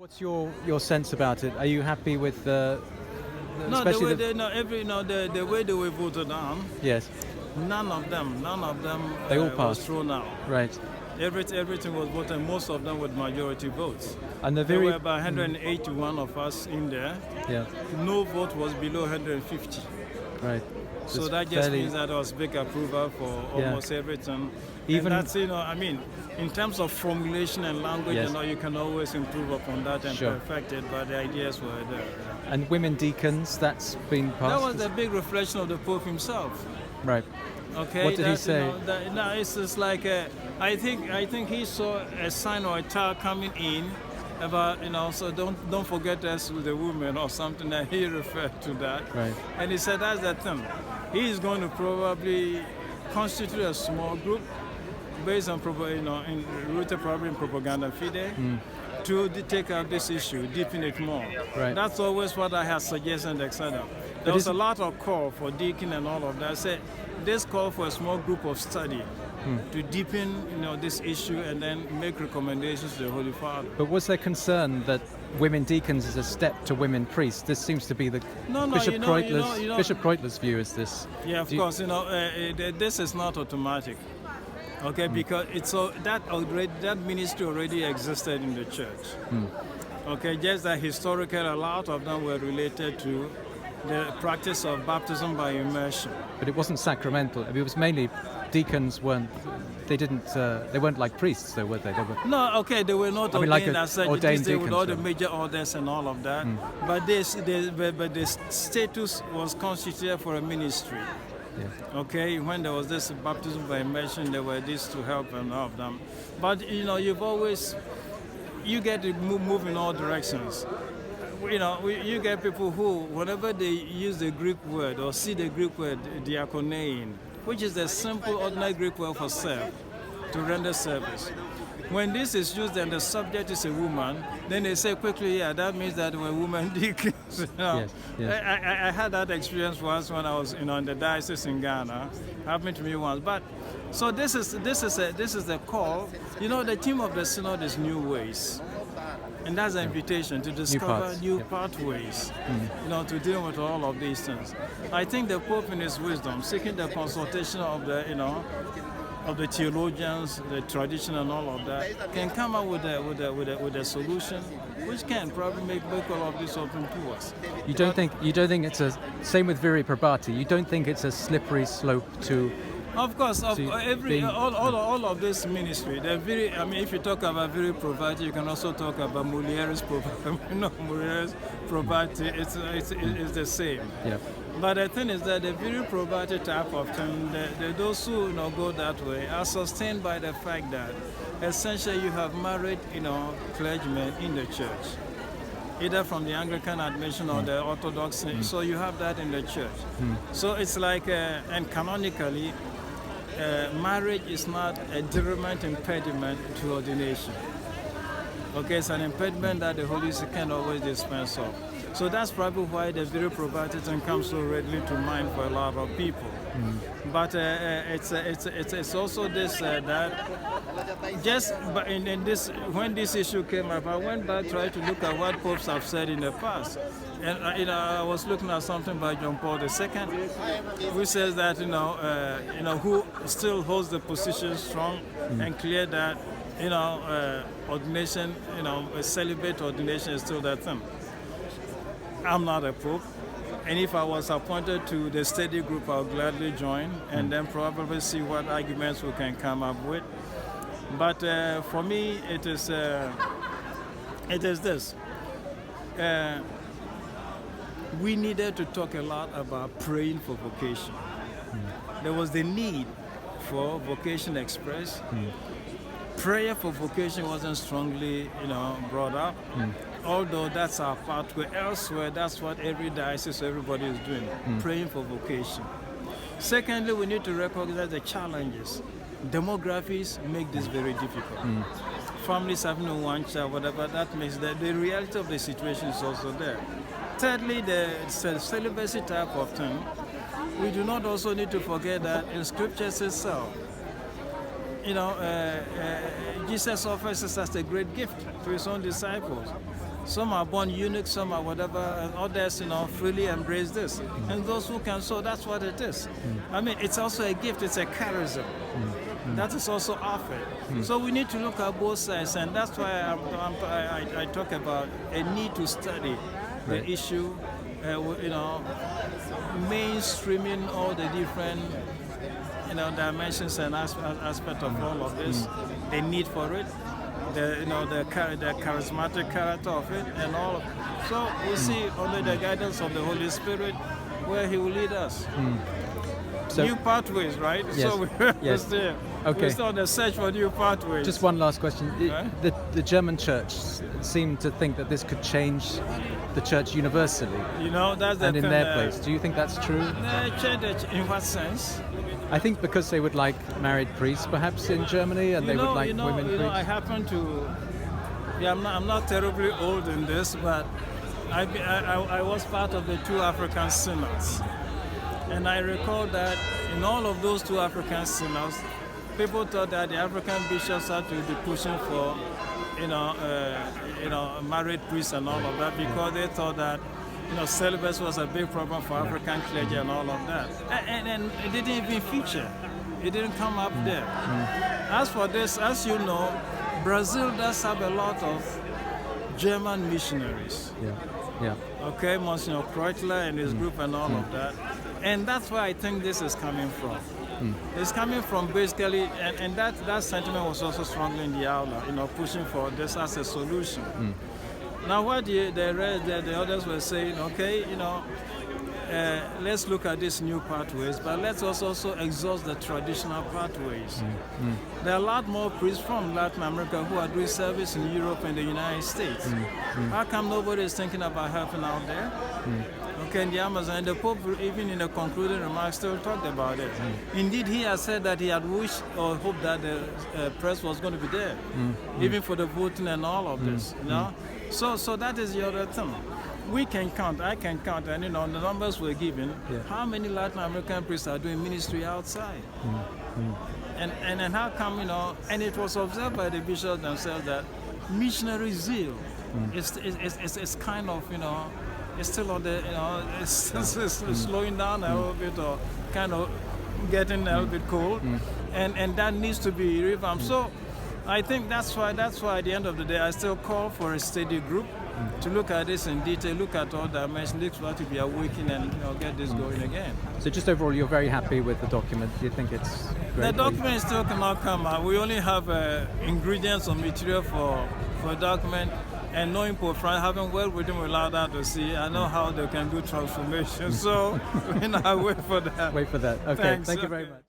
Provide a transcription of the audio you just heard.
What's your sense about it? Are you happy with No, especially the way they were voted on, yes, none of them they all was passed, thrown out. right? Everything was voted, most of them with majority votes. And There were about 181 of us in there. yeah, No vote was below 150. right. So that just means that there was big approval for almost everything. Even and that's, in terms of formulation and language, Yes. you can always improve upon that and Sure. perfect it, but the ideas were there. and women deacons, that's been passed. That was a big reflection of the Pope himself. Right. Okay. What did he say? It's just like I think he saw a sign or a child coming in about so don't forget us with the women or something, that he referred to that. Right. And he said that's the thing. He is going to probably constitute a small group based on rooted probably in propaganda fide. To take up this issue, deepen it more. Right. That's always what I have suggested, etc. There was a lot of call for deacon and all of that. I said, this call for a small group of study to deepen, this issue and then make recommendations to the Holy Father. But was there concern that women deacons is a step to women priests? This seems to be the Bishop Kreutler's view. Is this? Yeah, of course. This is not automatic. Okay, because that ministry already existed in the church. Okay, just that historically a lot of them were related to the practice of baptism by immersion. But it wasn't sacramental. It was mainly deacons weren't like priests, though, were they? No, okay, they were not ordained as such. Ordained They with all the deacons, major orders and all of that. But the status was constituted for a ministry. Yeah. Okay, when there was this baptism by immersion, there were these to help and all of them. But you get to move in all directions. You get people who, whenever they use the Greek word or see the Greek word diakonein, which is the simple ordinary Greek word for serve, to render service. When this is used and the subject is a woman, then they say quickly, that means that we're women deacons. Yes. I had that experience once when I was in the diocese in Ghana. Happened to me once. But so this is the call. The theme of the Synod is new ways. And that's an invitation to discover new pathways, to deal with all of these things. I think the Pope, in his wisdom, seeking the consultation of the theologians, the tradition, and all of that, can come up with a solution, which can probably make all of this open to us. You don't think it's a same with Viri Probati? You don't think it's a slippery slope to? Of course, all of this ministry. If you talk about Viri Probati, you can also talk about Mulieris Probati. It's the same. Yeah. But the thing is that the Viri Probati type of thing, those who go that way are sustained by the fact that essentially you have married clergymen in the church, either from the Anglican admission or the Orthodox. So you have that in the church. So it's like, and canonically, marriage is not a direct impediment to ordination. Okay, it's an impediment that the Holy Spirit can always dispense of. So that's probably why the Viri Probati comes so readily to mind for a lot of people. But it's also this that just in this, when this issue came up, I went back, tried to look at what popes have said in the past. And I was looking at something by John Paul II, who says that who still holds the position strong and clear that ordination, a celibate ordination is still that thing. I'm not a pope, and if I was appointed to the study group, I would gladly join and then probably see what arguments we can come up with. But for me, it is this. We needed to talk a lot about praying for vocation. There was the need for vocation expressed. Prayer for vocation wasn't strongly, brought up. Although that's our pathway. Elsewhere, that's what every diocese, everybody is doing, praying for vocation. Secondly, we need to recognize the challenges. Demographies make this very difficult. Families having one child, whatever, that makes the reality of the situation is also there. Thirdly, the celibacy type of thing. We do not also need to forget that in scriptures itself, Jesus offers us as a great gift to his own disciples. Some are born eunuchs, some are whatever, and others, freely embrace this. And those who can sow, that's what it is. I mean, it's also a gift, it's a charism. That is also offered. So we need to look at both sides, and that's why I talk about a need to study the issue, mainstreaming all the different dimensions and aspects of all of this, the need for it, the charismatic character of it, and all of it. So we see under the guidance of the Holy Spirit where he will lead us. So, new pathways, right? Yes, so we're still on the search for new pathways. Just one last question. Right? The German church seemed to think that this could change the church universally. That's the and thing in their place. Do you think that's true? In what sense? I think because they would like married priests, perhaps in Germany, and they would like women priests. I happen to. I'm not terribly old in this, but I was part of the 2 African synods. And I recall that in all of those 2 African synods, people thought that the African bishops had to be pushing for, married priests and all of that, because they thought that, celibacy was a big problem for African clergy and all of that. And it didn't even feature. It didn't come up there. As for this, as you know, Brazil does have a lot of German missionaries. Okay, Monsignor Kreutler and his group and all of that. And that's where I think this is coming from. It's coming from basically, and that sentiment was also strongly in the aula, pushing for this as a solution. Now what the others were saying, okay, let's look at these new pathways, but let's also exhaust the traditional pathways. There are a lot more priests from Latin America who are doing service in Europe and the United States. How come nobody is thinking about helping out there? Okay, in the Amazon, and the Pope, even in the concluding remarks, still talked about it. Indeed, he has said that he had wished or hoped that the press was going to be there, even for the voting and all of this. So that is the other thing. We can count, I can count, and the numbers were given. How many Latin American priests are doing ministry outside? And how come, and it was observed by the bishops themselves that missionary zeal is kind of, it's still on the, it's slowing down a little bit, or kind of getting a little bit cold, and that needs to be revamped. So I think that's why at the end of the day, I still call for a steady group to look at this in detail, look at all dimensions, look for it to be awakened and get this going again. So just overall, you're very happy with the document? Do you think it's great? The document still cannot come out. We only have ingredients or material for a document, and knowing Pope Francis, having worked with him, we allow that to see. I know how they can do transformation, so I wait for that. Wait for that. Okay, Thanks. Thank you very much.